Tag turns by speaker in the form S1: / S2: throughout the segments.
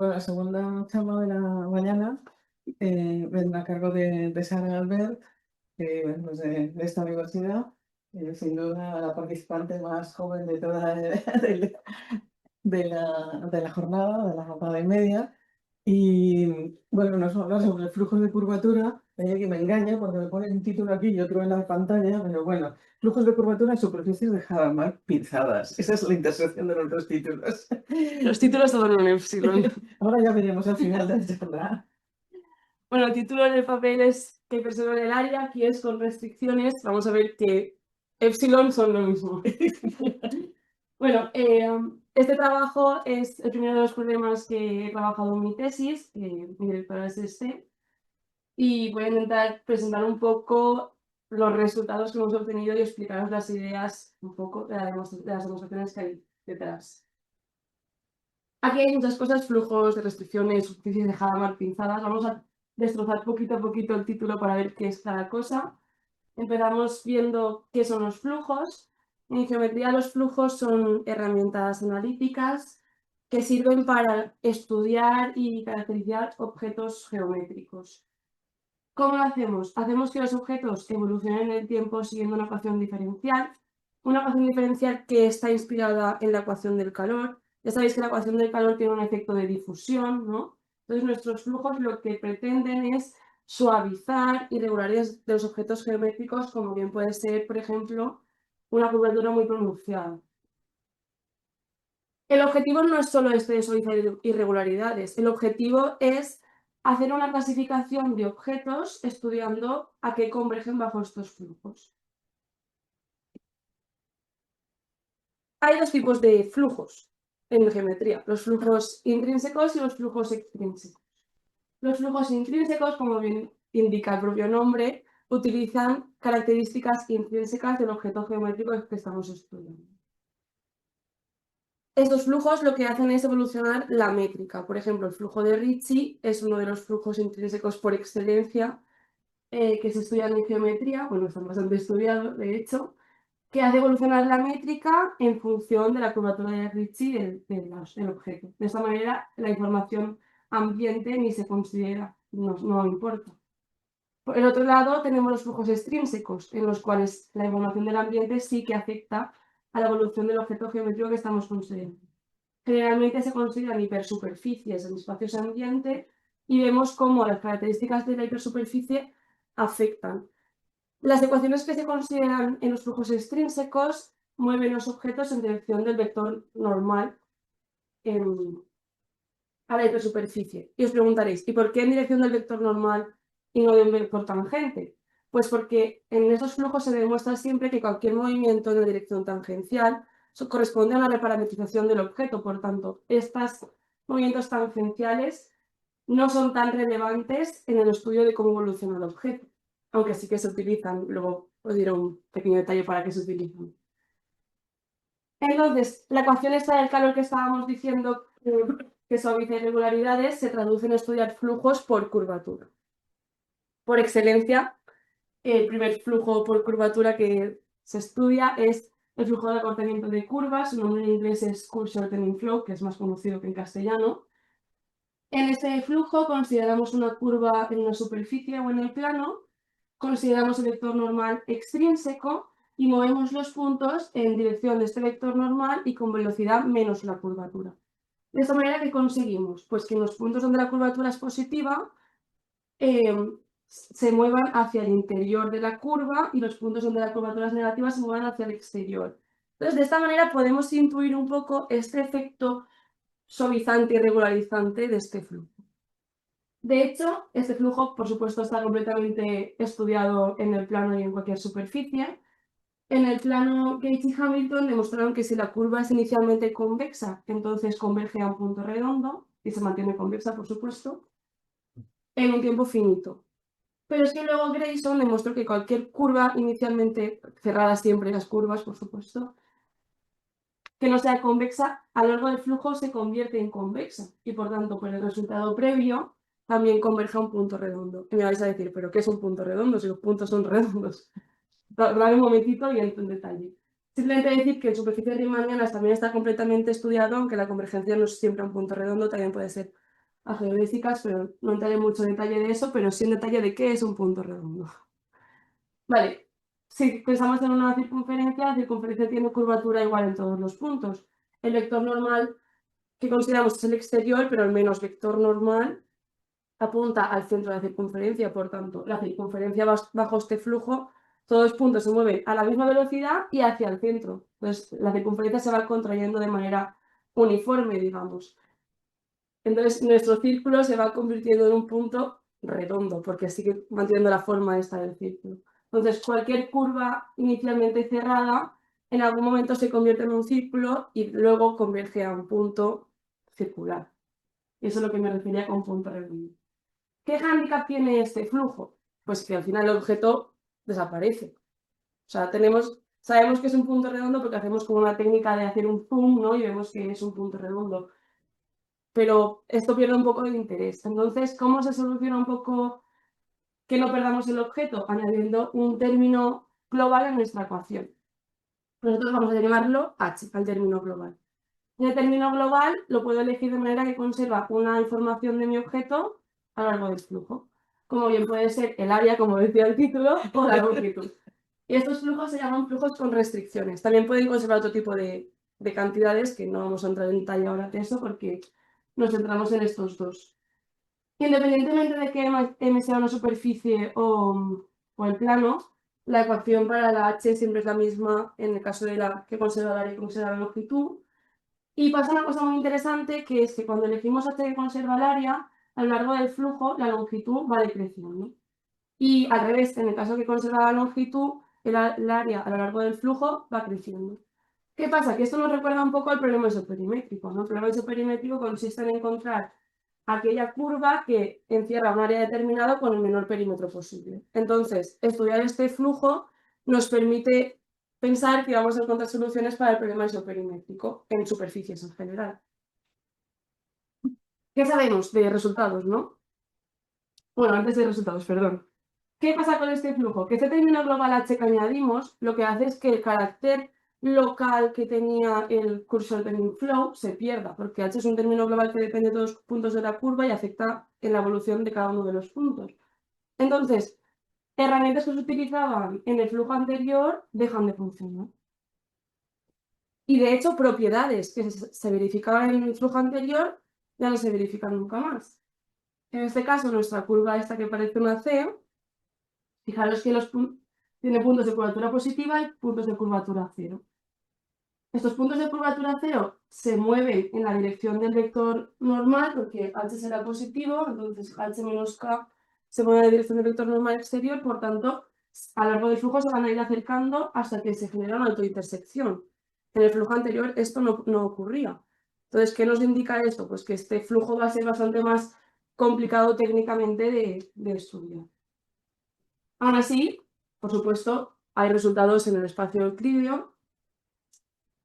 S1: Bueno, la segunda charla de la mañana vendrá a cargo de Sara Albert, que es de esta universidad, sin duda la participante más joven de toda de la jornada y media. Y bueno, nos va a hablar sobre flujos de curvatura. Hay alguien me engaña porque me pone un título aquí y otro en la pantalla, pero bueno, flujos de curvatura en superficies de Hadamard pinzadas. Esa es la intersección de los dos títulos.
S2: Los títulos son un epsilon.
S1: Ahora ya veremos al final de la charla.
S2: Bueno, el título en el papel es que persona en el área, aquí es con restricciones. Vamos a ver que epsilon son lo mismo. Bueno, este trabajo es el primero de los problemas que he trabajado en mi tesis, mi directora es y voy a intentar presentar un poco los resultados que hemos obtenido y explicaros las ideas un poco de las demostraciones que hay detrás. Aquí hay muchas cosas, flujos de restricciones, superficies de Hadamard pinzadas. Vamos a destrozar poquito a poquito el título para ver qué es cada cosa. Empezamos viendo qué son los flujos. En geometría los flujos son herramientas analíticas que sirven para estudiar y caracterizar objetos geométricos. ¿Cómo lo hacemos? Hacemos que los objetos evolucionen en el tiempo siguiendo una ecuación diferencial que está inspirada en la ecuación del calor. Ya sabéis que la ecuación del calor tiene un efecto de difusión, ¿no? Entonces nuestros flujos lo que pretenden es suavizar irregularidades de los objetos geométricos, como bien puede ser, por ejemplo, una curvatura muy pronunciada. El objetivo no es solo este de suavizar irregularidades, el objetivo es hacer una clasificación de objetos estudiando a qué convergen bajo estos flujos. Hay dos tipos de flujos en geometría, los flujos intrínsecos y los flujos extrínsecos. Los flujos intrínsecos, como bien indica el propio nombre, utilizan características intrínsecas del objeto geométrico que estamos estudiando. Estos flujos lo que hacen es evolucionar la métrica. Por ejemplo, el flujo de Ricci es uno de los flujos intrínsecos por excelencia que se estudian en geometría, bueno, están bastante estudiados, de hecho, que hace evolucionar la métrica en función de la curvatura de Ricci del objeto. De esta manera, la información ambiente ni se considera, no importa. Por el otro lado, tenemos los flujos extrínsecos, en los cuales la información del ambiente sí que afecta a la evolución del objeto geométrico que estamos considerando. Generalmente se consideran hipersuperficies en espacios ambiente y vemos cómo las características de la hipersuperficie afectan. Las ecuaciones que se consideran en los flujos extrínsecos mueven los objetos en dirección del vector normal a la hipersuperficie. Y os preguntaréis, ¿y por qué en dirección del vector normal y no de un vector tangente? Pues porque en esos flujos se demuestra siempre que cualquier movimiento en la dirección tangencial corresponde a una reparametrización del objeto. Por tanto, estos movimientos tangenciales no son tan relevantes en el estudio de cómo evoluciona el objeto, aunque sí que se utilizan. Luego os diré un pequeño detalle para qué se utilizan. Entonces, la ecuación esta del calor que estábamos diciendo que suaviza irregularidades se traduce en estudiar flujos por curvatura. Por excelencia, el primer flujo por curvatura que se estudia es el flujo de acortamiento de curvas. Su nombre en inglés es Curve Shortening Flow, que es más conocido que en castellano. En este flujo consideramos una curva en una superficie o en el plano, consideramos el vector normal extrínseco y movemos los puntos en dirección de este vector normal y con velocidad menos la curvatura. De esta manera, ¿qué conseguimos? Pues que en los puntos donde la curvatura es positiva se muevan hacia el interior de la curva y los puntos donde la curvatura es negativa se muevan hacia el exterior. Entonces, de esta manera podemos intuir un poco este efecto suavizante y regularizante de este flujo. De hecho, este flujo, por supuesto, está completamente estudiado en el plano y en cualquier superficie. En el plano, Gates y Hamilton demostraron que si la curva es inicialmente convexa, entonces converge a un punto redondo y se mantiene convexa, por supuesto, en un tiempo finito. Pero es que luego Grayson demostró que cualquier curva inicialmente, cerrada siempre las curvas, por supuesto, que no sea convexa, a lo largo del flujo se convierte en convexa y por tanto, por el resultado previo, también converge a un punto redondo. Y me vais a decir, ¿pero qué es un punto redondo si los puntos son redondos? Dame un momentito y entro en detalle. Simplemente decir que en superficies riemannianas también está completamente estudiado, aunque la convergencia no es siempre un punto redondo, también puede ser a geodésicas, pero no entraré mucho en detalle de eso, pero sí en detalle de qué es un punto redondo. Vale, si pensamos en una circunferencia, la circunferencia tiene curvatura igual en todos los puntos. El vector normal que consideramos es el exterior, pero el menos vector normal apunta al centro de la circunferencia, por tanto, la circunferencia bajo este flujo, todos los puntos se mueven a la misma velocidad y hacia el centro. Entonces, la circunferencia se va contrayendo de manera uniforme, digamos. Entonces, nuestro círculo se va convirtiendo en un punto redondo, porque sigue manteniendo la forma esta del círculo. Entonces, cualquier curva inicialmente cerrada, en algún momento se convierte en un círculo y luego converge a un punto circular. Eso es lo que me refería con punto redondo. ¿Qué hándicap tiene este flujo? Pues que al final el objeto desaparece. O sea, sabemos que es un punto redondo porque hacemos como una técnica de hacer un zoom, ¿no? Y vemos que es un punto redondo. Pero esto pierde un poco de interés. Entonces, ¿cómo se soluciona un poco que no perdamos el objeto? Añadiendo un término global a nuestra ecuación. Nosotros vamos a llamarlo h, al término global. Y el término global lo puedo elegir de manera que conserva una información de mi objeto a lo largo del flujo. Como bien puede ser el área, como decía el título, o la longitud. Y estos flujos se llaman flujos con restricciones. También pueden conservar otro tipo de cantidades, que no vamos a entrar en detalle ahora de eso, porque nos centramos en estos dos. Independientemente de que M sea una superficie o el plano, la ecuación para la h siempre es la misma en el caso de la que conserva el área y conserva la longitud. Y pasa una cosa muy interesante, que es que cuando elegimos h que conserva el área, a lo largo del flujo la longitud va decreciendo. Y al revés, en el caso que conserva la longitud, el área a lo largo del flujo va creciendo. ¿Qué pasa? Que esto nos recuerda un poco al problema isoperimétrico, ¿no? El problema isoperimétrico consiste en encontrar aquella curva que encierra un área determinada con el menor perímetro posible. Entonces, estudiar este flujo nos permite pensar que vamos a encontrar soluciones para el problema isoperimétrico en superficies en general. ¿Qué sabemos de resultados, no? Bueno, antes de resultados, perdón. ¿Qué pasa con este flujo? Que este término global h que añadimos lo que hace es que el carácter local que tenía el cursor de flow se pierda, porque h es un término global que depende de todos los puntos de la curva y afecta en la evolución de cada uno de los puntos. Entonces, herramientas que se utilizaban en el flujo anterior dejan de funcionar. Y de hecho, propiedades que se verificaban en el flujo anterior ya no se verifican nunca más. En este caso, nuestra curva esta que parece una C, fijaros que tiene puntos de curvatura positiva y puntos de curvatura cero. Estos puntos de curvatura cero se mueven en la dirección del vector normal, porque h será positivo, entonces h menos k se mueve en la dirección del vector normal exterior, por tanto, a lo largo del flujo se van a ir acercando hasta que se genera una autointersección. En el flujo anterior esto no ocurría. Entonces, ¿qué nos indica esto? Pues que este flujo va a ser bastante más complicado técnicamente de estudiar. Aún así, por supuesto, hay resultados en el espacio euclídeo.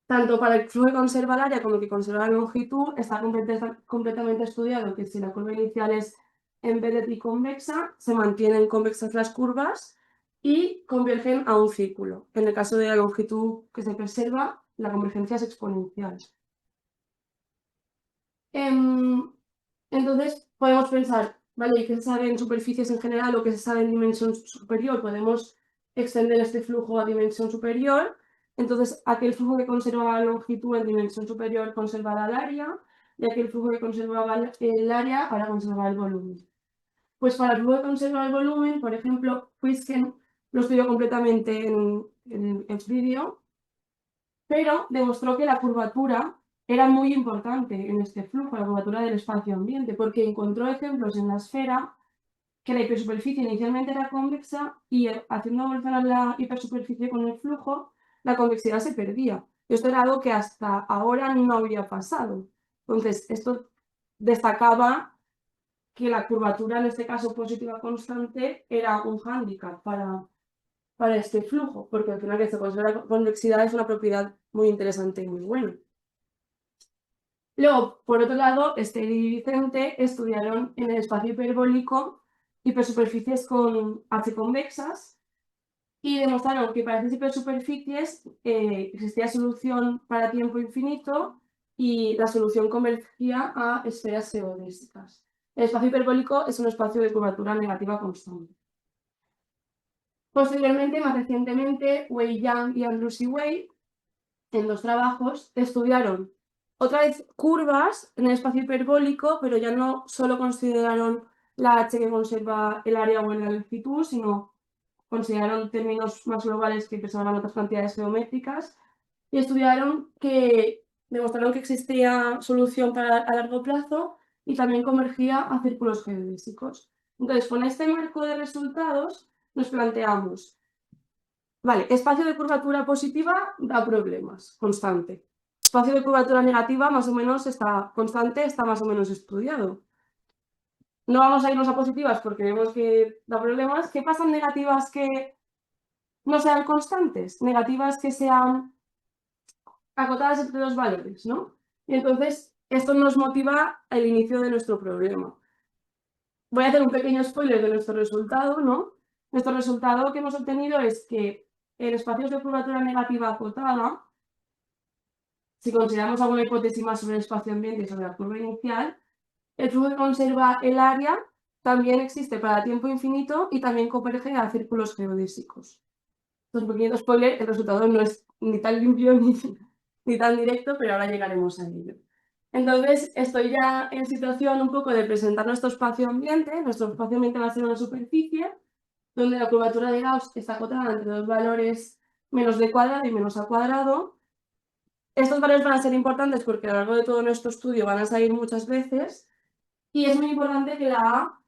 S2: Tanto para el flujo que conserva el área como el que conserva la longitud, está completamente estudiado que si la curva inicial es embedded y convexa, se mantienen convexas las curvas y convergen a un círculo. En el caso de la longitud que se preserva, la convergencia es exponencial. Entonces, podemos pensar, ¿vale? ¿Y qué se sabe en superficies en general o qué se sabe en dimensión superior? Podemos extender este flujo a dimensión superior. Entonces, aquel flujo que conservaba la longitud en dimensión superior conservará el área, y aquel flujo que conservaba el área ahora conservará el volumen. Pues para el flujo que conserva el volumen, por ejemplo, Huisken lo estudió completamente en vídeo, pero demostró que la curvatura era muy importante en este flujo, la curvatura del espacio-ambiente, porque encontró ejemplos en la esfera que la hipersuperficie inicialmente era convexa y haciendo evolucionar la hipersuperficie con el flujo, la convexidad se perdía. Esto era algo que hasta ahora no había pasado. Entonces, esto destacaba que la curvatura, en este caso positiva constante, era un hándicap para este flujo, porque al final que se conserva la convexidad es una propiedad muy interesante y muy buena. Luego, por otro lado, Esther y Vicente estudiaron en el espacio hiperbólico hipersuperficies con H convexas y demostraron que para estas hipersuperficies existía solución para tiempo infinito y la solución convergía a esferas geodésicas. El espacio hiperbólico es un espacio de curvatura negativa constante. Posteriormente, más recientemente, Wei-Yang y Andrews Wei, en 2 trabajos, estudiaron otra vez curvas en el espacio hiperbólico, pero ya no solo consideraron la h que conserva el área o en la longitud, sino consideraron términos más globales que preservaban otras cantidades geométricas y demostraron que existía solución a largo plazo y también convergía a círculos geodésicos. Entonces, con este marco de resultados nos planteamos, vale, espacio de curvatura positiva da problemas, constante. Espacio de curvatura negativa más o menos está constante, está más o menos estudiado. No vamos a irnos a positivas porque vemos que da problemas. ¿Qué pasan negativas que no sean constantes? Negativas que sean acotadas entre 2 valores, ¿no? Y entonces esto nos motiva al inicio de nuestro problema. Voy a hacer un pequeño spoiler de nuestro resultado, ¿no? Nuestro resultado que hemos obtenido es que en espacios de curvatura negativa acotada, si consideramos alguna hipótesis más sobre el espacio-ambiente y sobre la curva inicial, el flujo que conserva el área también existe para tiempo infinito y también converge a círculos geodésicos. Entonces, un pequeño spoiler, el resultado no es ni tan limpio ni tan directo, pero ahora llegaremos a ello. Entonces, estoy ya en situación un poco de presentar nuestro espacio-ambiente. Nuestro espacio-ambiente va a ser una superficie donde la curvatura de Gauss está acotada entre 2 valores menos d cuadrado y menos a cuadrado. Estos valores van a ser importantes porque a lo largo de todo nuestro estudio van a salir muchas veces y es muy importante que la A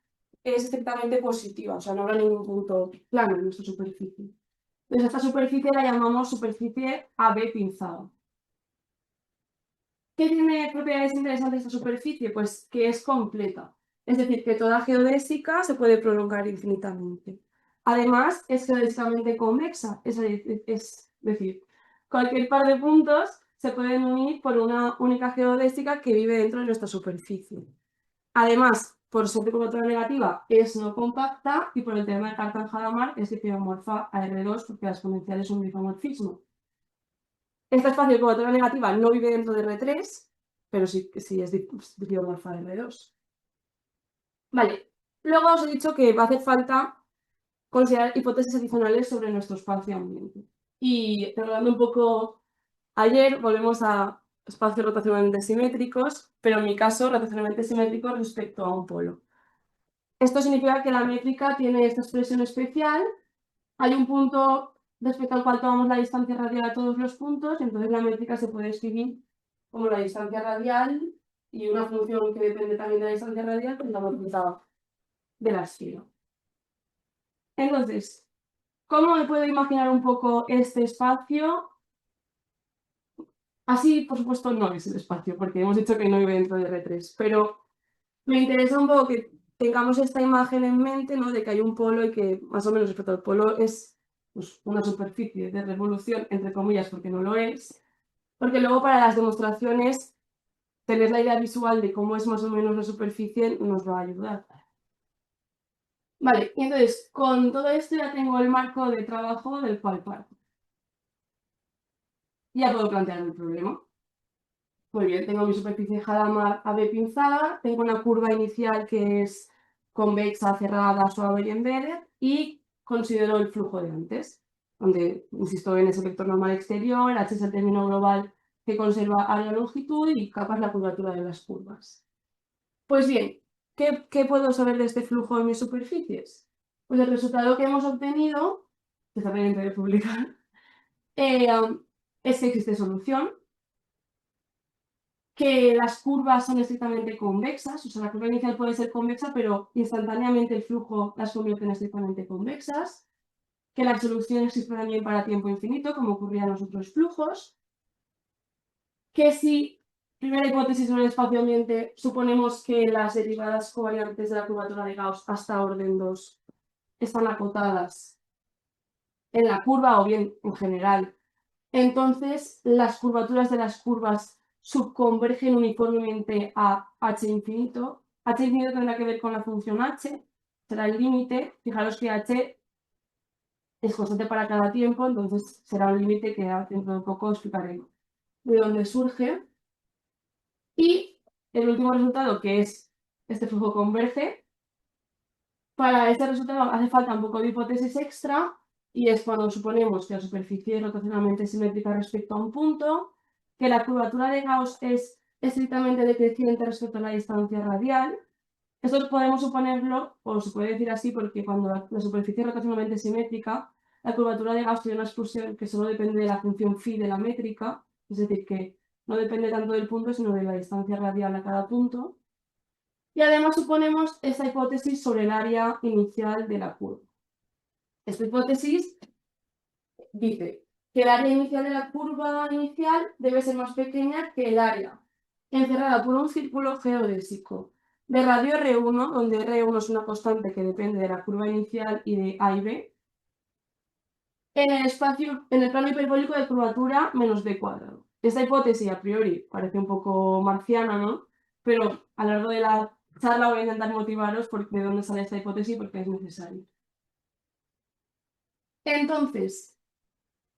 S2: es estrictamente positiva, o sea, no habrá ningún punto plano en nuestra superficie. Entonces, esta superficie la llamamos superficie AB pinzada. ¿Qué tiene propiedades interesantes esta superficie? Pues que es completa. Es decir, que toda geodésica se puede prolongar infinitamente. Además, es geodésicamente convexa. Es decir, cualquier par de puntos se pueden unir por una única geodésica que vive dentro de nuestra superficie. Además, por ser de curvatura negativa, es no compacta y por el teorema de Cartan-Hadamard es dipilomorfa a R2 porque las exponenciales son un isomorfismo. Este espacio de curvatura negativa no vive dentro de R3, pero sí es dipilomorfa de R2. Vale, luego os he dicho que va a hacer falta considerar hipótesis adicionales sobre nuestro espacio-ambiente. Y recordando un poco ayer, volvemos a espacios rotacionalmente simétricos, pero en mi caso, rotacionalmente simétricos respecto a un polo. Esto significa que la métrica tiene esta expresión especial. Hay un punto respecto al cual tomamos la distancia radial a todos los puntos, entonces la métrica se puede escribir como la distancia radial y una función que depende también de la distancia radial, pues la multiplicada de la esfera. Entonces, ¿cómo me puedo imaginar un poco este espacio? Así, por supuesto, no es el espacio, porque hemos dicho que no vive dentro de R3, pero me interesa un poco que tengamos esta imagen en mente, ¿no? De que hay un polo y que más o menos respecto al polo es pues, una superficie de revolución, entre comillas, porque no lo es, porque luego para las demostraciones tener la idea visual de cómo es más o menos la superficie nos va a ayudar. Vale, y entonces con todo esto ya tengo el marco de trabajo del cual parto. Ya puedo plantear el problema. Muy bien, tengo mi superficie Hadamard AB pinzada, tengo una curva inicial que es convexa, cerrada, suave y embedded y considero el flujo de antes, donde, insisto, en ese vector normal exterior, H es el término global que conserva área, longitud y K es la curvatura de las curvas. Pues bien, ¿qué puedo saber de este flujo en mis superficies? Pues el resultado que hemos obtenido, que está pendiente de publicar, es que existe solución, que las curvas son estrictamente convexas, o sea, la curva inicial puede ser convexa, pero instantáneamente el flujo las convierte en estrictamente convexas, que la solución existe también para tiempo infinito, como ocurría en los otros flujos, que si, primera hipótesis sobre el espacio-ambiente, suponemos que las derivadas covariantes de la curvatura de Gauss hasta orden 2 están acotadas en la curva o bien en general, entonces las curvaturas de las curvas subconvergen uniformemente a h infinito. H infinito tendrá que ver con la función h, será el límite. Fijaros que h es constante para cada tiempo, entonces será un límite que dentro de poco explicaré de dónde surge. Y el último resultado, que es este flujo converge, para este resultado hace falta un poco de hipótesis extra, y es cuando suponemos que la superficie es rotacionalmente simétrica respecto a un punto, que la curvatura de Gauss es estrictamente decreciente respecto a la distancia radial. Esto podemos suponerlo, o se puede decir así, porque cuando la superficie es rotacionalmente simétrica, la curvatura de Gauss tiene una expresión que solo depende de la función phi de la métrica, es decir, que no depende tanto del punto, sino de la distancia radial a cada punto. Y además suponemos esta hipótesis sobre el área inicial de la curva. Esta hipótesis dice que el área inicial de la curva inicial debe ser más pequeña que el área encerrada por un círculo geodésico de radio R1, donde R1 es una constante que depende de la curva inicial y de A y B, en el espacio, en el plano hiperbólico de curvatura menos b cuadrado. Esta hipótesis a priori parece un poco marciana, ¿no? Pero a lo largo de la charla voy a intentar motivaros de dónde sale esta hipótesis porque es necesario. Entonces,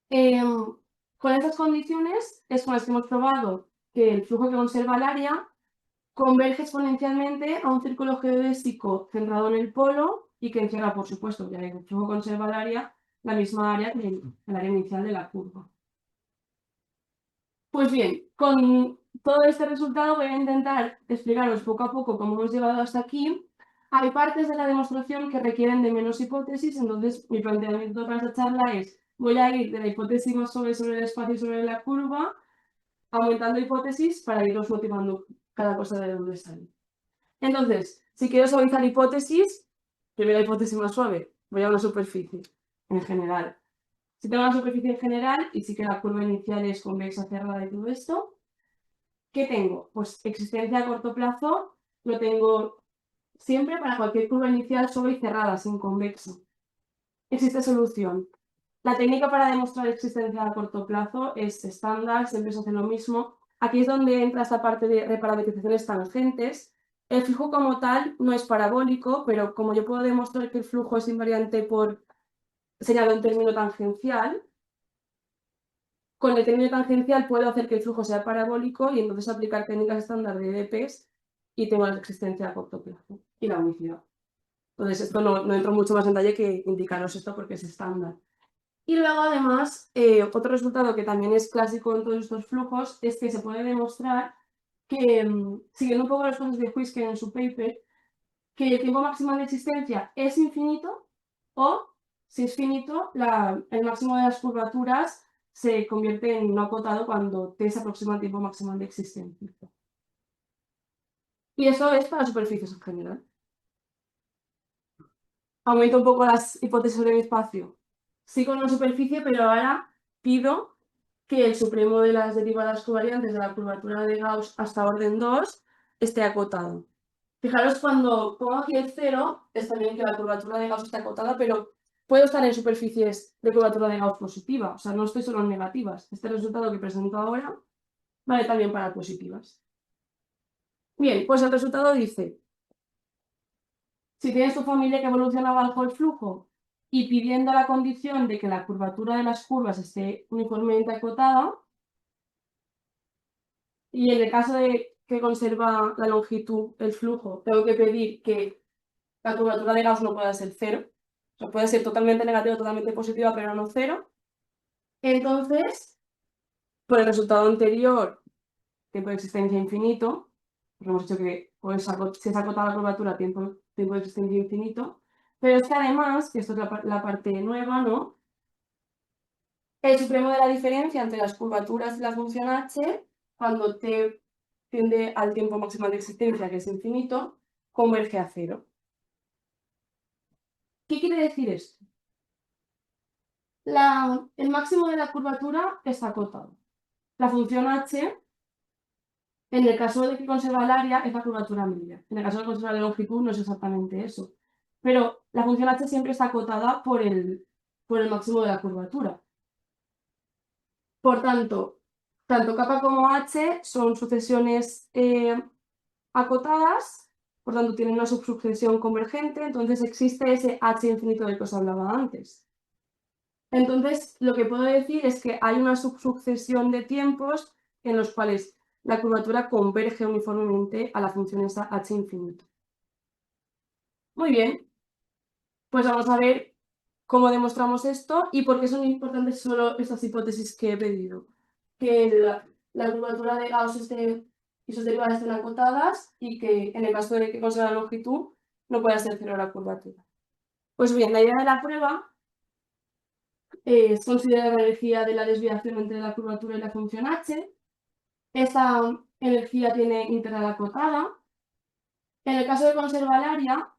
S2: con estas condiciones es con las que hemos probado que el flujo que conserva el área converge exponencialmente a un círculo geodésico centrado en el polo y que encierra, por supuesto, ya que el flujo conserva el área, la misma área que el área inicial de la curva. Pues bien, con todo este resultado voy a intentar explicaros poco a poco cómo hemos llegado hasta aquí. Hay partes de la demostración que requieren de menos hipótesis, entonces mi planteamiento para esta charla es, voy a ir de la hipótesis más sobre el espacio y sobre la curva, aumentando hipótesis para iros motivando cada cosa de dónde sale. Entonces, si quiero suavizar hipótesis, primera hipótesis más suave, voy a una superficie en general. Si tengo una superficie en general y sí que la curva inicial es convexa, cerrada y todo esto, ¿qué tengo? Pues existencia a corto plazo lo tengo siempre para cualquier curva inicial sobre y cerrada, sin convexo. Existe solución. La técnica para demostrar existencia a corto plazo es estándar, siempre se hace lo mismo. Aquí es donde entra esta parte de reparametrizaciones tangentes. El flujo como tal no es parabólico, pero como yo puedo demostrar que el flujo es invariante por señal de un término tangencial, con el término tangencial puedo hacer que el flujo sea parabólico y entonces aplicar técnicas estándar de DPs y tengo la existencia a corto plazo y la unicidad. Entonces, esto no entro mucho más en detalle que indicaros esto porque es estándar. Y luego, además, otro resultado que también es clásico en todos estos flujos es que se puede demostrar que, siguiendo un poco los pasos de Huisken en su paper, que el tiempo máximo de existencia es infinito o, si es finito, el máximo de las curvaturas se convierte en no acotado cuando t se aproxima al tiempo máximo de existencia. Y eso es para superficies en general. Aumento un poco las hipótesis sobre mi espacio. Sigo en una superficie, pero ahora pido que el supremo de las derivadas covariantes de la curvatura de Gauss hasta orden 2 esté acotado. Fijaros, cuando pongo aquí el 0, es también que la curvatura de Gauss está acotada, pero puedo estar en superficies de curvatura de Gauss positiva, o sea, no estoy solo en negativas. Este resultado que presento ahora vale también para positivas. Bien, pues el resultado dice, si tienes tu familia que evoluciona bajo el flujo y pidiendo la condición de que la curvatura de las curvas esté uniformemente acotada, y en el caso de que conserva la longitud, el flujo, tengo que pedir que la curvatura de Gauss no pueda ser 0. O sea, puede ser totalmente negativa o totalmente positiva, pero no 0. Entonces, por el resultado anterior, tiempo de existencia infinito, porque hemos dicho que si es acotada la curvatura, tiempo de existencia infinito. Pero es que además, que esto es la parte nueva, ¿no? El supremo de la diferencia entre las curvaturas de la función h, cuando t tiende al tiempo máximo de existencia, que es infinito, converge a 0. ¿Qué quiere decir esto? El máximo de la curvatura está acotado. La función h, en el caso de que conserva el área, es la curvatura media. En el caso de que conserva la longitud, no es exactamente eso. Pero la función h siempre está acotada por el máximo de la curvatura. Por tanto, tanto kappa como h son sucesiones acotadas, por tanto tienen una subsucesión convergente, entonces existe ese h infinito del que os hablaba antes. Entonces, lo que puedo decir es que hay una subsucesión de tiempos en los cuales la curvatura converge uniformemente a la función esa h infinito. Muy bien, pues vamos a ver cómo demostramos esto y por qué son importantes solo estas hipótesis que he pedido. Que la curvatura de Gauss y sus derivadas estén acotadas y que en el caso de que conserve la longitud no pueda ser cero la curvatura. Pues bien, la idea de la prueba es considerar la energía de la desviación entre la curvatura y la función h. Esta energía tiene integral acotada. En el caso de conservar el área,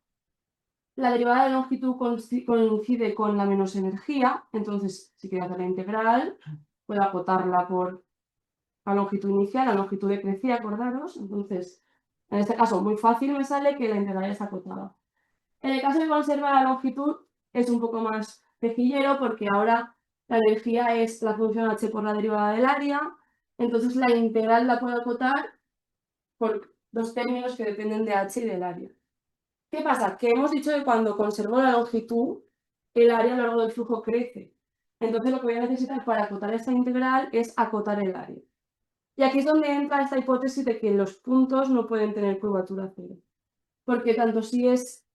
S2: la derivada de longitud coincide con la menos energía, entonces si quiero hacer la integral, puedo acotarla por la longitud inicial, la longitud decrecida, acordaros. Entonces, en este caso, muy fácil me sale que la integral está acotada. En el caso de conservar la longitud, es un poco más pejillero porque ahora la energía es la función h por la derivada del área, entonces la integral la puedo acotar por dos términos que dependen de h y del área. ¿Qué pasa? Que hemos dicho que cuando conservo la longitud, el área a lo largo del flujo crece. Entonces lo que voy a necesitar para acotar esta integral es acotar el área. Y aquí es donde entra esta hipótesis de que los puntos no pueden tener curvatura cero. Porque tanto si es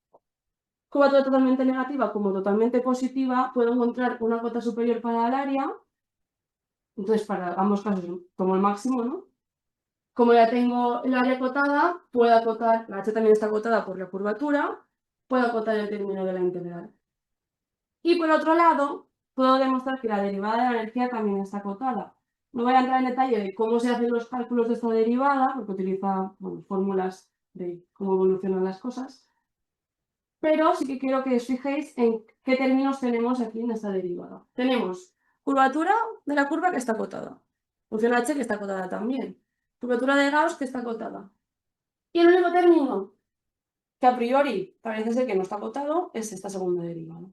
S2: curvatura totalmente negativa como totalmente positiva, puedo encontrar una cota superior para el área. Entonces, para ambos casos tomo el máximo, ¿no? Como ya tengo el área acotada, puedo acotar, la h también está acotada por la curvatura, puedo acotar el término de la integral. Y por otro lado, puedo demostrar que la derivada de la energía también está acotada. No voy a entrar en detalle de cómo se hacen los cálculos de esta derivada, porque utiliza fórmulas de cómo evolucionan las cosas, pero sí que quiero que os fijéis en qué términos tenemos aquí en esta derivada. Tenemos curvatura de la curva que está acotada, función h que está acotada también, curvatura de Gauss que está acotada. Y el único término que a priori parece ser que no está acotado es esta segunda derivada.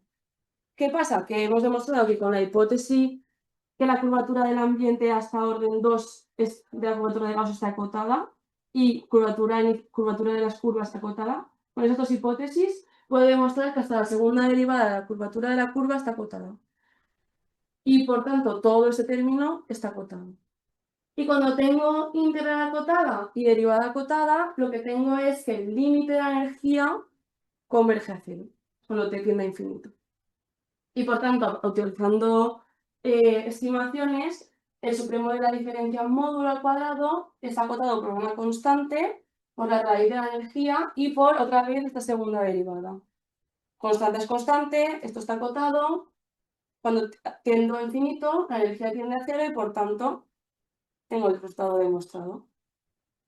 S2: ¿Qué pasa? Que hemos demostrado que con la hipótesis que la curvatura del ambiente hasta orden 2 es de la curvatura de Gauss está acotada y curvatura de las curvas está acotada. Con esas dos hipótesis puedo demostrar que hasta la segunda derivada de la curvatura de la curva está acotada. Y por tanto todo ese término está acotado. Y cuando tengo integral acotada y derivada acotada, lo que tengo es que el límite de la energía converge a cero, solo te tiende a infinito. Y por tanto, utilizando estimaciones, el supremo de la diferencia módulo al cuadrado está acotado por una constante, por la raíz de la energía y por otra vez esta segunda derivada. Constante es constante, esto está acotado. Cuando tiendo a infinito, la energía tiende a cero y por tanto tengo el resultado demostrado.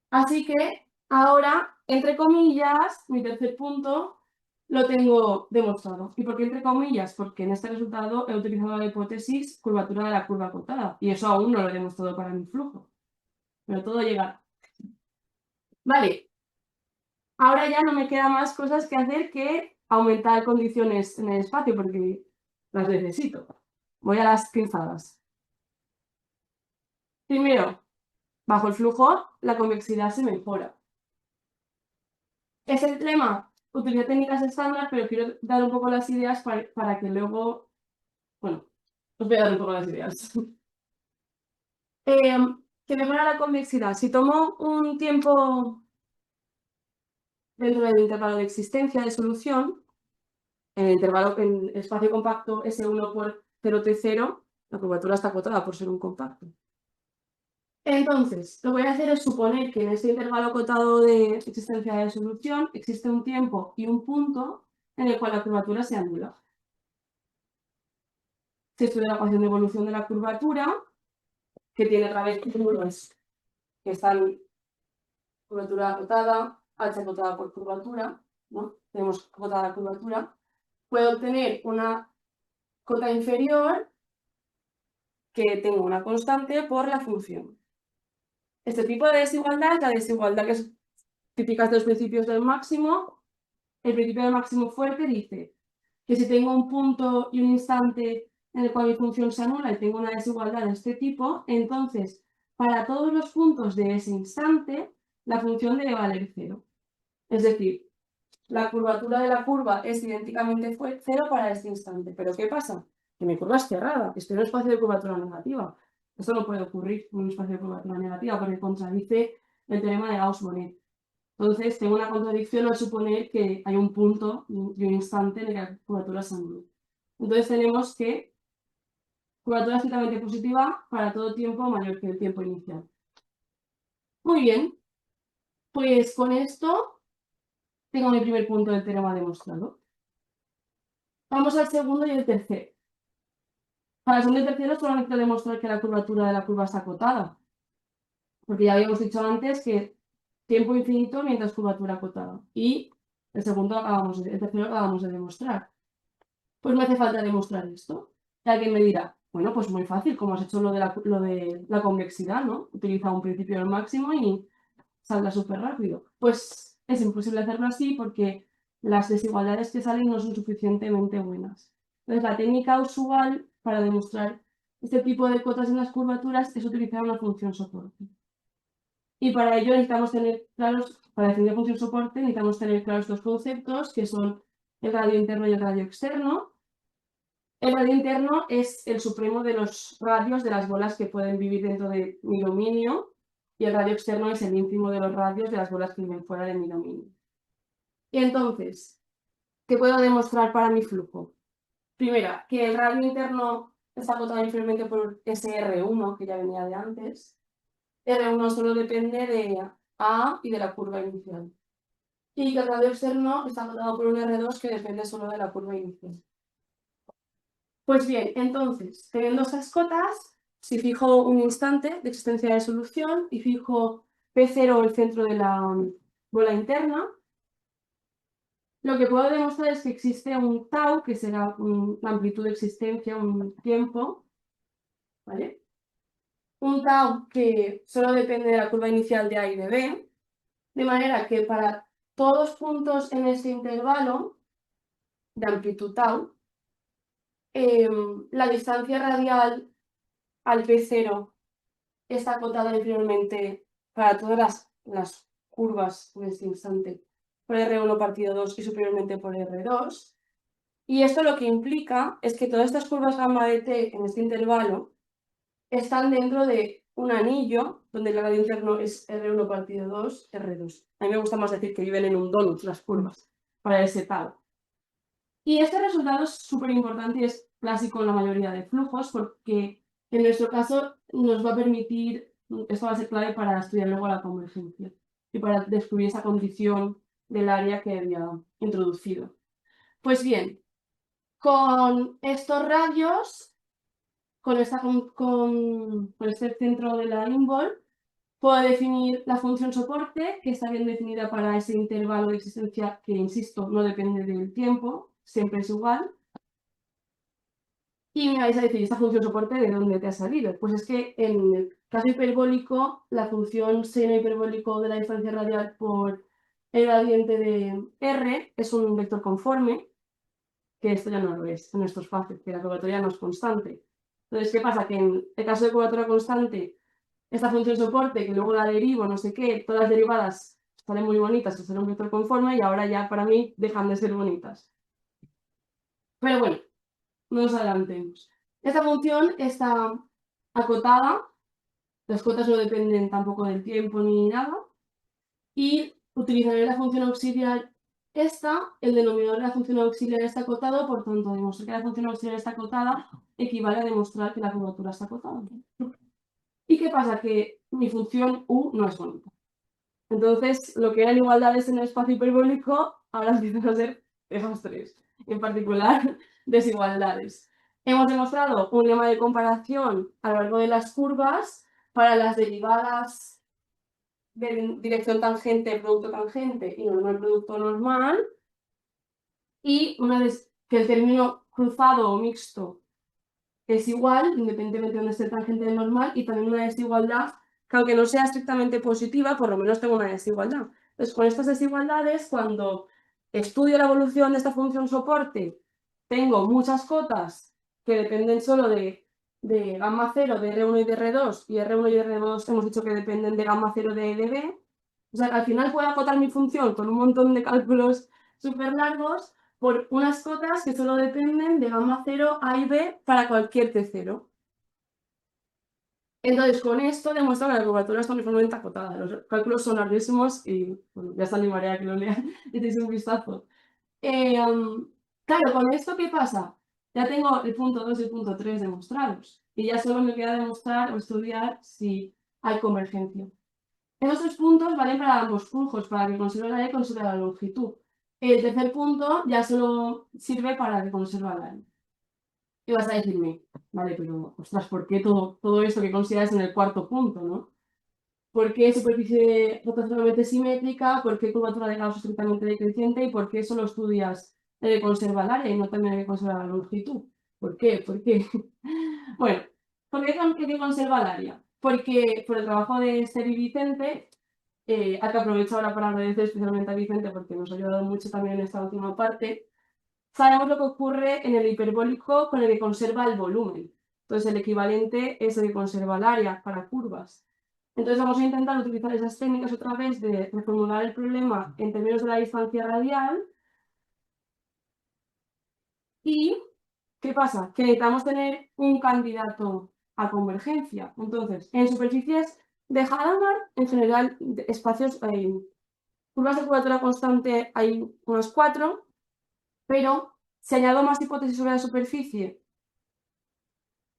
S2: Así que ahora, entre comillas, mi tercer punto lo tengo demostrado. ¿Y por qué entre comillas? Porque en este resultado he utilizado la hipótesis curvatura de la curva acotada. Y eso aún no lo he demostrado para mi flujo. Pero todo llega. Vale. Ahora ya no me queda más cosas que hacer que aumentar condiciones en el espacio porque las necesito. Voy a las pinzadas. Primero, bajo el flujo, la convexidad se mejora. Ese lema utiliza técnicas estándar, pero quiero dar un poco las ideas para que luego... Bueno, os voy a dar un poco las ideas. Que mejora la convexidad. Si tomo un tiempo dentro del intervalo de existencia de solución, en el intervalo en espacio compacto S1 por 0T0, la curvatura está acotada por ser un compacto. Entonces, lo que voy a hacer es suponer que en este intervalo acotado de existencia de solución existe un tiempo y un punto en el cual la curvatura se anula. Se estudia la ecuación de evolución de la curvatura, que tiene otra vez curvas que están curvatura acotada, h acotada por curvatura, ¿no? Tenemos acotada la curvatura. Puedo obtener una cota inferior que tengo una constante por la función. Este tipo de desigualdad, la desigualdad que es típica de los principios del máximo, el principio del máximo fuerte dice que si tengo un punto y un instante en el cual mi función se anula y tengo una desigualdad de este tipo, entonces para todos los puntos de ese instante la función debe valer cero. Es decir, la curvatura de la curva es idénticamente cero para este instante. ¿Pero qué pasa? Que mi curva es cerrada, estoy en un espacio de curvatura negativa. Esto no puede ocurrir en un espacio de curvatura negativa porque contradice el teorema de Gauss-Bonnet. Entonces, tengo una contradicción al suponer que hay un punto y un instante en el que la curvatura es nula. Entonces, tenemos que curvatura estrictamente positiva para todo tiempo mayor que el tiempo inicial. Muy bien, pues con esto tengo mi primer punto del teorema demostrado. Vamos al segundo y el tercero. Para el segundo y el tercero solamente demostrar que la curvatura de la curva está acotada. Porque ya habíamos dicho antes que tiempo infinito mientras curvatura acotada. Y el tercero acabamos de demostrar. Pues me hace falta demostrar esto. Y alguien me dirá, bueno, pues muy fácil, como has hecho lo de la convexidad, ¿no? Utiliza un principio del máximo y saldrá súper rápido. Pues es imposible hacerlo así porque las desigualdades que salen no son suficientemente buenas. Entonces, la técnica usual para demostrar este tipo de cotas en las curvaturas es utilizar una función soporte. Y para ello necesitamos tener claros, para definir la función soporte, necesitamos tener claros dos conceptos, que son el radio interno y el radio externo. El radio interno es el supremo de los radios de las bolas que pueden vivir dentro de mi dominio, y el radio externo es el ínfimo de los radios de las bolas que viven fuera de mi dominio. Y entonces, ¿qué puedo demostrar para mi flujo? Primera, que el radio interno está acotado inferiormente por ese R1, que ya venía de antes. R1 solo depende de A y de la curva inicial. Y que el radio externo está acotado por un R2 que depende solo de la curva inicial. Pues bien, entonces, teniendo esas cotas, si fijo un instante de existencia de solución y fijo P0 el centro de la bola interna, lo que puedo demostrar es que existe un tau, que será una amplitud de existencia, un tiempo, ¿vale? Un tau que solo depende de la curva inicial de A y de B, de manera que para todos los puntos en este intervalo de amplitud tau, la distancia radial al P0 está acotada inferiormente para todas las curvas en este instante por R1 partido 2 y superiormente por R2. Y esto lo que implica es que todas estas curvas gamma de t en este intervalo están dentro de un anillo donde el radio interno es R1 partido 2, R2. A mí me gusta más decir que viven en un donut las curvas para ese tau. Y este resultado es súper importante y es clásico en la mayoría de flujos porque en nuestro caso nos va a permitir, esto va a ser clave para estudiar luego la convergencia y para descubrir esa condición del área que había introducido. Pues bien, con estos radios, con este centro de la Involve, puedo definir la función soporte, que está bien definida para ese intervalo de existencia que, insisto, no depende del tiempo, siempre es igual. Y me vais a decir, ¿esta función soporte de dónde te ha salido? Pues es que en el caso hiperbólico, la función seno hiperbólico de la distancia radial por el gradiente de R es un vector conforme, que esto ya no lo es en nuestro espacio, que la curvatura no es constante. Entonces, ¿qué pasa? Que en el caso de curvatura constante, esta función soporte, que luego la derivo, no sé qué, todas las derivadas salen muy bonitas, que son un vector conforme, y ahora ya para mí dejan de ser bonitas. Pero bueno, no nos adelantemos. Esta función está acotada, las cotas no dependen tampoco del tiempo ni nada, y utilizaré la función auxiliar esta, el denominador de la función auxiliar está acotado, por tanto, demostrar que la función auxiliar está acotada equivale a demostrar que la curvatura está acotada. ¿Y qué pasa? Que mi función U no es bonita. Entonces, lo que eran igualdades en el espacio hiperbólico, ahora empiezan a ser desastres, en particular desigualdades. Hemos demostrado un lema de comparación a lo largo de las curvas para las derivadas de dirección tangente, producto tangente y normal, producto normal. Y una vez que el término cruzado o mixto es igual, independientemente de donde esté tangente de normal, y también una desigualdad que aunque no sea estrictamente positiva, por lo menos tengo una desigualdad. Entonces, con estas desigualdades, cuando estudio la evolución de esta función soporte, tengo muchas cotas que dependen solo de gamma 0, de R1 y de R2, y R1 y R2 hemos dicho que dependen de gamma 0 de B. O sea, que al final puedo acotar mi función con un montón de cálculos súper largos por unas cotas que solo dependen de gamma 0, A y B para cualquier T0. Entonces, con esto demuestra que la curvatura está uniformemente acotada. Los cálculos son larguísimos y bueno, ya os animaré a que lo lean y deis un vistazo. Claro, con esto, ¿qué pasa? Ya tengo el punto 2 y el punto 3 demostrados. Y ya solo me queda demostrar o estudiar si hay convergencia. Esos 3 puntos valen para ambos flujos, para que conserve la área y conserve la longitud. El tercer punto ya solo sirve para que conserve la área. Y vas a decirme, vale, pero, ostras, ¿por qué todo esto que consideras en el cuarto punto, no? ¿Por qué superficie rotacionalmente simétrica? ¿Por qué curvatura de Gauss estrictamente decreciente? ¿Y por qué solo estudias el que conserva el área y no también el que conserva la longitud? ¿Por qué? ¿Por qué? Bueno, ¿por qué el que conserva el área? Porque por el trabajo de Esther y Vicente, al que aprovecho ahora para agradecer especialmente a Vicente porque nos ha ayudado mucho también en esta última parte, sabemos lo que ocurre en el hiperbólico con el que conserva el volumen. Entonces, el equivalente es el que conserva el área para curvas. Entonces, vamos a intentar utilizar esas técnicas otra vez de reformular el problema en términos de la distancia radial. ¿Y qué pasa? Que necesitamos tener un candidato a convergencia. Entonces, en superficies de Hadamard, en general, espacios, curvas de curvatura constante hay unos 4, pero si añado más hipótesis sobre la superficie,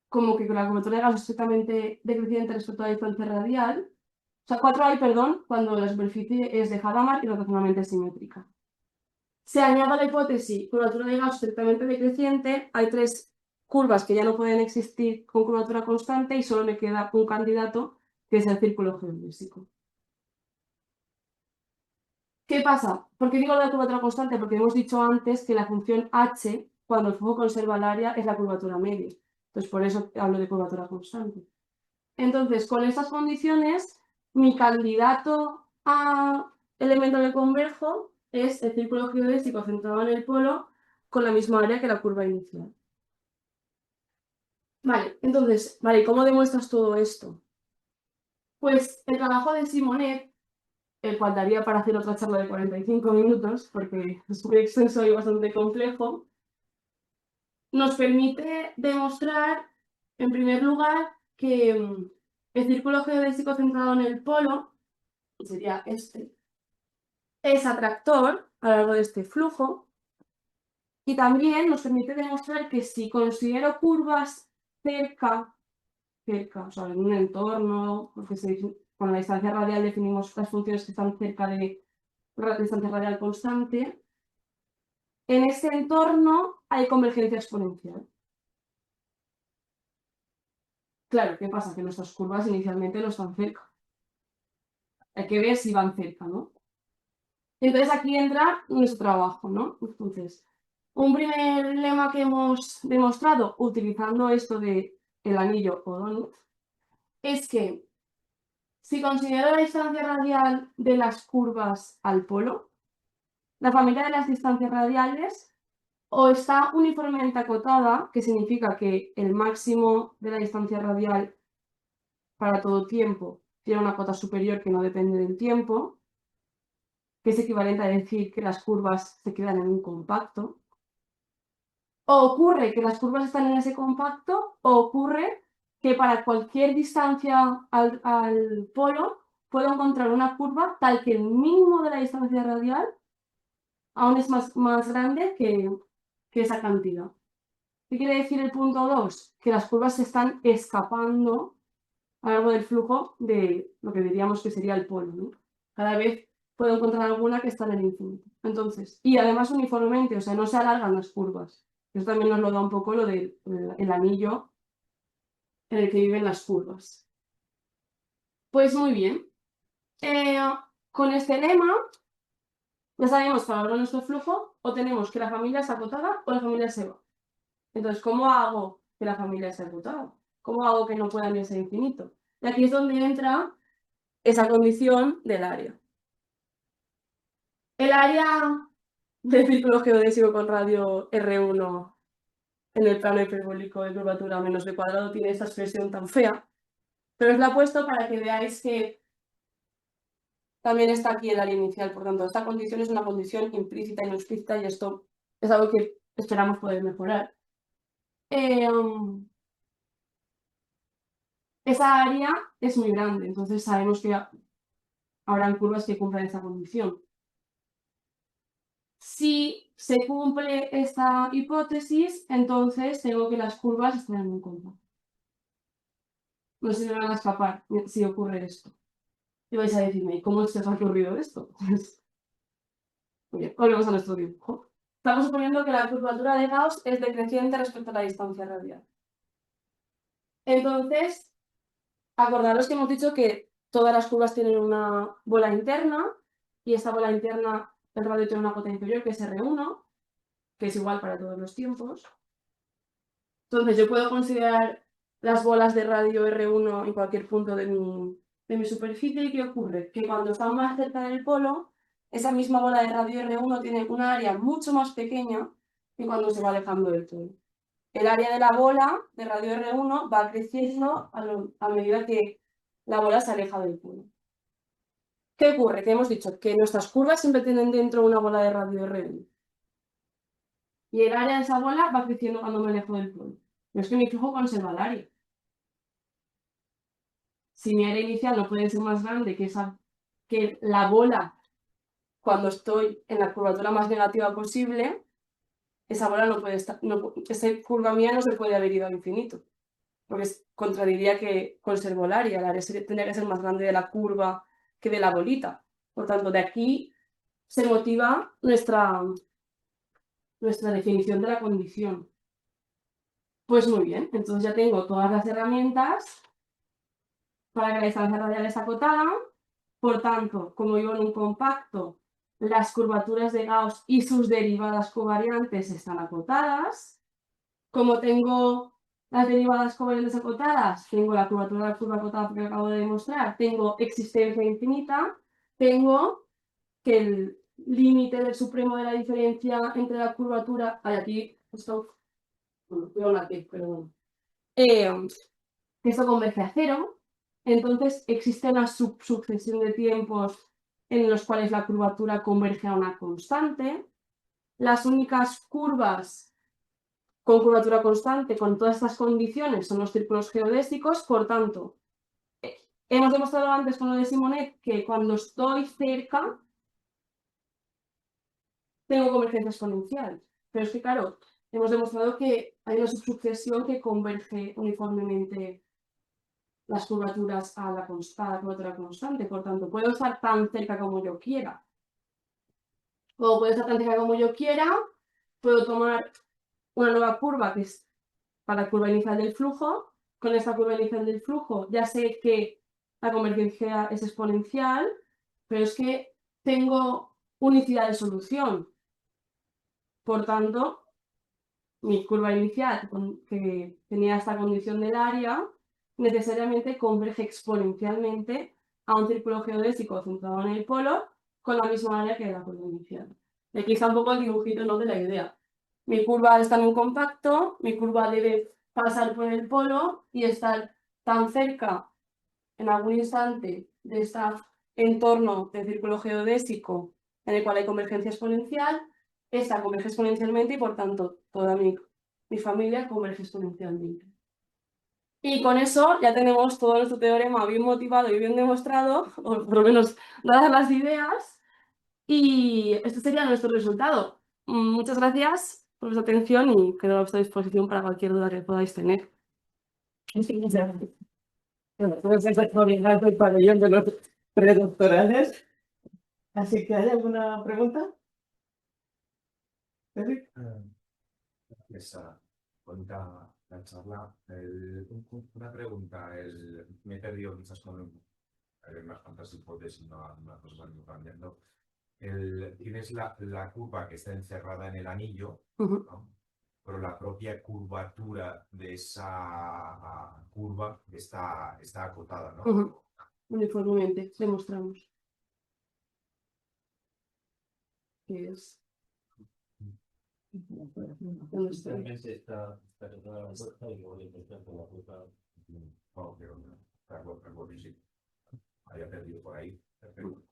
S2: como que con la curvatura de Gauss es estrictamente decreciente respecto a la distancia radial, o sea, 4 hay, perdón, cuando la superficie es de Hadamard y rotacionalmente simétrica. Si añado la hipótesis curvatura de Gauss estrictamente decreciente, hay 3 curvas que ya no pueden existir con curvatura constante y solo me queda un candidato, que es el círculo geodésico. ¿Qué pasa? ¿Por qué digo lo de curvatura constante? Porque hemos dicho antes que la función h, cuando el flujo conserva el área, es la curvatura media. Entonces, por eso hablo de curvatura constante. Entonces, con estas condiciones, mi candidato a elemento que converjo es el círculo geodésico centrado en el polo con la misma área que la curva inicial. Vale, entonces, vale, ¿cómo demuestras todo esto? Pues el trabajo de Simonet, el cual daría para hacer otra charla de 45 minutos, porque es muy extenso y bastante complejo, nos permite demostrar, en primer lugar, que el círculo geodésico centrado en el polo, que sería este, es atractor a lo largo de este flujo, y también nos permite demostrar que si considero curvas cerca, o sea, en un entorno, porque con la distancia radial definimos las funciones que están cerca de la distancia radial constante, en ese entorno hay convergencia exponencial. Claro, ¿qué pasa? Que nuestras curvas inicialmente no están cerca. Hay que ver si van cerca, ¿no? Entonces aquí entra nuestro trabajo, ¿no? Entonces, un primer lema que hemos demostrado utilizando esto de el anillo O'Donnell es que si considero la distancia radial de las curvas al polo, la familia de las distancias radiales o está uniformemente acotada, que significa que el máximo de la distancia radial para todo tiempo tiene una cota superior que no depende del tiempo, que es equivalente a decir que las curvas se quedan en un compacto. O ocurre que las curvas están en ese compacto, o ocurre que para cualquier distancia al polo puedo encontrar una curva tal que el mínimo de la distancia radial aún es más grande que esa cantidad. ¿Qué quiere decir el punto 2? Que las curvas se están escapando a lo largo del flujo de lo que diríamos que sería el polo, ¿no? Cada vez puedo encontrar alguna que está en el infinito. Entonces, y además uniformemente, o sea, no se alargan las curvas. Eso también nos lo da un poco lo del anillo en el que viven las curvas. Pues muy bien. Con este lema, ya sabemos que a lo largo de nuestro flujo o tenemos que la familia es acotada o la familia se va. Entonces, ¿cómo hago que la familia sea acotada? ¿Cómo hago que no puedan irse a infinito? Y aquí es donde entra esa condición del área. El área del círculo geodésico con radio R1 en el plano hiperbólico de curvatura menos b cuadrado tiene esta expresión tan fea, pero os la he puesto para que veáis que también está aquí el área inicial. Por tanto, esta condición es una condición implícita y no explícita y esto es algo que esperamos poder mejorar. esa área es muy grande, entonces sabemos que habrán curvas que cumplan esa condición. Si se cumple esta hipótesis, entonces tengo que las curvas estén en contra. No se me van a escapar si ocurre esto. Y vais a decirme, ¿cómo se os ha ocurrido esto? Muy bien, volvemos a nuestro dibujo. Estamos suponiendo que la curvatura de Gauss es decreciente respecto a la distancia radial. Entonces, acordaros que hemos dicho que todas las curvas tienen una bola interna y esta bola interna, el radio tiene una potencia interior que es R1, que es igual para todos los tiempos. Entonces yo puedo considerar las bolas de radio R1 en cualquier punto de mi superficie. ¿Y qué ocurre? Que cuando están más cerca del polo, esa misma bola de radio R1 tiene una área mucho más pequeña que cuando se va alejando del polo. El área de la bola de radio R1 va creciendo a medida que la bola se aleja del polo. ¿Qué ocurre? Que hemos dicho que nuestras curvas siempre tienen dentro una bola de radio R1. Y el área de esa bola va creciendo cuando me alejo del polo. No es que mi flujo conserva el área. Si mi área inicial no puede ser más grande que la bola cuando estoy en la curvatura más negativa posible, esa bola no puede estar, esa curva mía no se puede haber ido al infinito, porque contradiría que conservo el área tendría que ser más grande de la curva que de la bolita. Por tanto, de aquí se motiva nuestra definición de la condición. Pues muy bien, entonces ya tengo todas las herramientas para que la distancia radial esté acotada. Por tanto, como vivo en un compacto, las curvaturas de Gauss y sus derivadas covariantes están acotadas. Como tengo las derivadas covariantes acotadas, tengo la curvatura de la curva acotada que acabo de demostrar, tengo existencia infinita, tengo que el límite del supremo de la diferencia entre la curvatura... aquí esto... Bueno, cuidado una T, pero bueno. Esto converge a cero, entonces existe una sucesión de tiempos en los cuales la curvatura converge a una constante. Las únicas curvas con curvatura constante con todas estas condiciones son los círculos geodésicos, por tanto, hemos demostrado antes con lo de Simonet que cuando estoy cerca tengo convergencia exponencial, pero es que claro, hemos demostrado que hay una subsucesión que converge uniformemente las curvaturas a la curvatura constante. Por tanto, puedo estar tan cerca como yo quiera. Como puedo estar tan cerca como yo quiera, puedo tomar una nueva curva que es para la curva inicial del flujo. Con esta curva inicial del flujo ya sé que la convergencia es exponencial, pero es que tengo unicidad de solución. Por tanto, mi curva inicial, que tenía esta condición del área, necesariamente converge exponencialmente a un círculo geodésico centrado en el polo con la misma área que la curva inicial. Y aquí está un poco el dibujito, ¿no?, de la idea. Mi curva está en un compacto, mi curva debe pasar por el polo y estar tan cerca en algún instante de este entorno del círculo geodésico en el cual hay convergencia exponencial. Esta converge exponencialmente y por tanto toda mi familia converge exponencialmente. Y con eso ya tenemos todo nuestro teorema bien motivado y bien demostrado, o por lo menos dadas las ideas, y este sería nuestro resultado. Muchas gracias por vuestra atención y quedo a vuestra disposición para cualquier duda que podáis tener.
S1: Bueno, pues está coordinando el pabellón de los predoctorales. Así que, ¿hay alguna pregunta? Eric.
S3: Esa bonita la charla. Una pregunta, me he perdido quizás con unas cuantas hipótesis, no algunas cosas han ido cambiando. Tienes la curva que está encerrada en el anillo, ¿no? Pero la propia curvatura de esa curva está acotada, ¿no?
S2: Uniformemente, demostramos que es.
S4: Realmente está toda la fuerza y luego le encuentras con la fuerza.
S3: No, pero sí. Había perdido por ahí. Perfecto.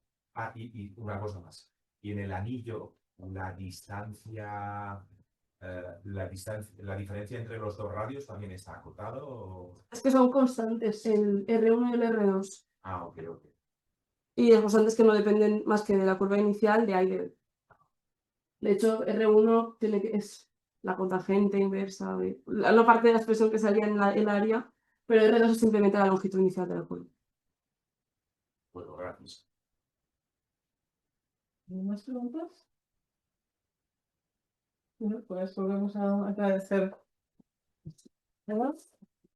S3: Y una cosa más. Y en el anillo, la distancia la diferencia entre los dos radios también está acotado o...
S2: Es que son constantes, el R1 y el R2.
S3: Ah, ok, ok.
S2: Y las constantes que no dependen más que de la curva inicial de aire. De hecho, R1 es la cotangente inversa, la parte de la expresión que salía en el área, pero R2 es simplemente la longitud inicial de la curva.
S3: Bueno, gracias.
S1: ¿Más preguntas? Bueno, pues volvemos a agradecer. ¿Verdad?